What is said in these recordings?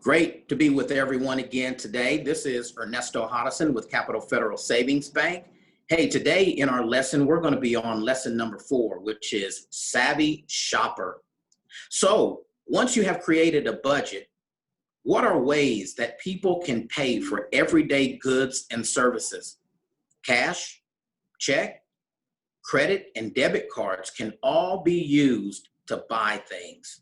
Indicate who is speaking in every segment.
Speaker 1: Great to be with everyone again today. This is Ernesto Hodison with Capital Federal Savings Bank. Hey, today in our lesson, we're going to be on lesson number 4, which is Savvy Shopper. So once you have created a budget, what are ways that people can pay for everyday goods and services? Cash, check, credit, and debit cards can all be used to buy things.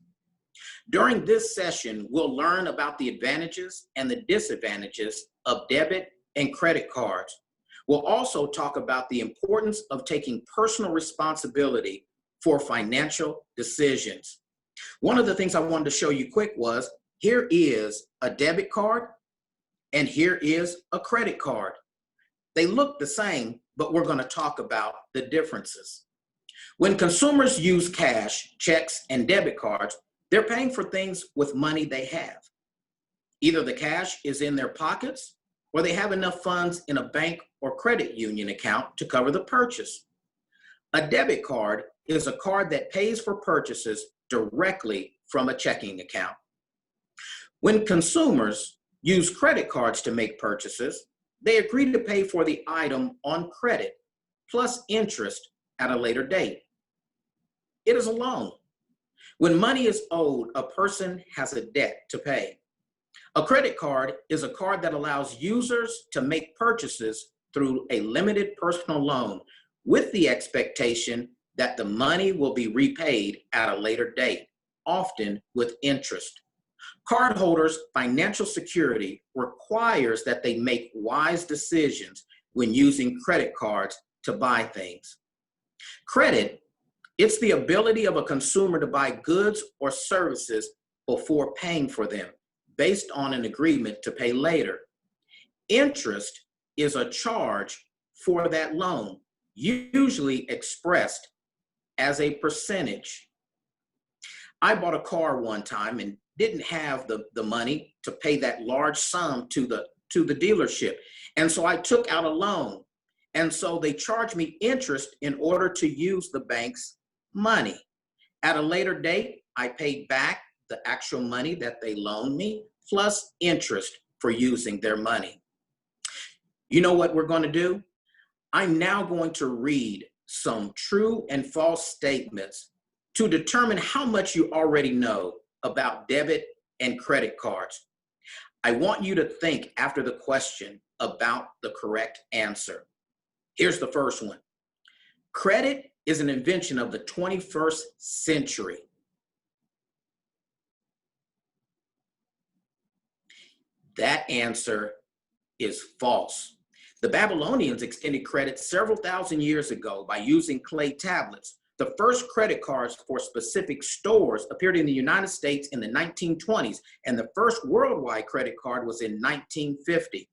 Speaker 1: During this session, we'll learn about the advantages and the disadvantages of debit and credit cards. We'll also talk about the importance of taking personal responsibility for financial decisions. One of the things I wanted to show you quick was, here is a debit card and here is a credit card. They look the same, but we're going to talk about the differences. When consumers use cash, checks, and debit cards, they're paying for things with money they have. Either the cash is in their pockets or they have enough funds in a bank or credit union account to cover the purchase. A debit card is a card that pays for purchases directly from a checking account. When consumers use credit cards to make purchases, they agree to pay for the item on credit plus interest at a later date. It is a loan. When money is owed, a person has a debt to pay. A credit card is a card that allows users to make purchases through a limited personal loan with the expectation that the money will be repaid at a later date, often with interest. Cardholders' financial security requires that they make wise decisions when using credit cards to buy things. Credit, it's the ability of a consumer to buy goods or services before paying for them, based on an agreement to pay later. Interest is a charge for that loan, usually expressed as a percentage. I bought a car one time and didn't have the money to pay that large sum to the dealership. And so I took out a loan. And so they charged me interest in order to use the bank's money. At a later date, I paid back the actual money that they loaned me, plus interest for using their money. You know what we're going to do? I'm now going to read some true and false statements to determine how much you already know about debit and credit cards. I want you to think after the question about the correct answer. Here's the first one. Credit is an invention of the 21st century. That answer is false. The Babylonians extended credit several thousand years ago by using clay tablets. The first credit cards for specific stores appeared in the United States in the 1920s, and the first worldwide credit card was in 1950.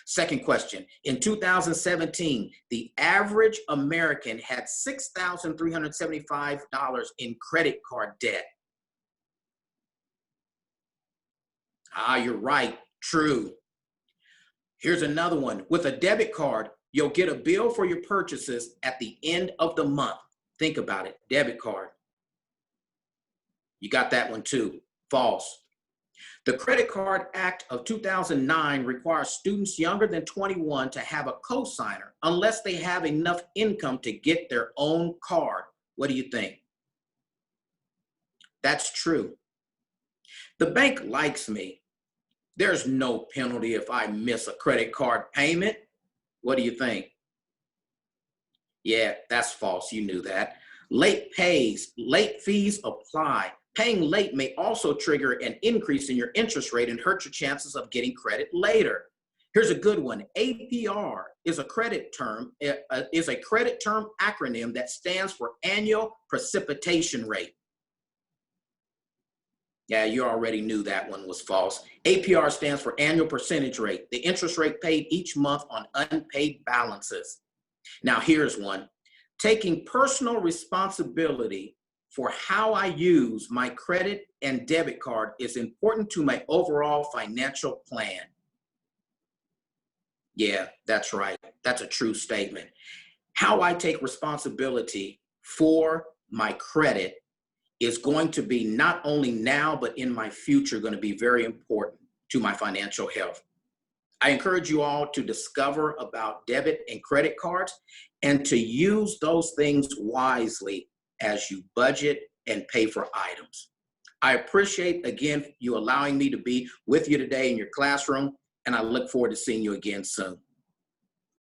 Speaker 1: Second question, in 2017, the average American had $6,375 in credit card debt. You're right, true. Here's another one. With a debit card, you'll get a bill for your purchases at the end of the month. Think about it, debit card. You got that one too, false. The Credit Card Act of 2009 requires students younger than 21 to have a cosigner unless they have enough income to get their own card. What do you think? That's true. The bank likes me. There's no penalty if I miss a credit card payment. What do you think? Yeah, that's false. You knew that. Late fees apply. Paying late may also trigger an increase in your interest rate and hurt your chances of getting credit later. Here's a good one. APR is a credit term acronym that stands for annual precipitation rate. Yeah, you already knew that one was false. APR stands for annual percentage rate, the interest rate paid each month on unpaid balances. Now here's one. Taking personal responsibility for how I use my credit and debit card is important to my overall financial plan. Yeah, that's right. That's a true statement. How I take responsibility for my credit is going to be not only now, but in my future going to be very important. to my financial health. I encourage you all to discover about debit and credit cards and to use those things wisely as you budget and pay for items. I appreciate, again, you allowing me to be with you today in your classroom, and I look forward to seeing you again soon.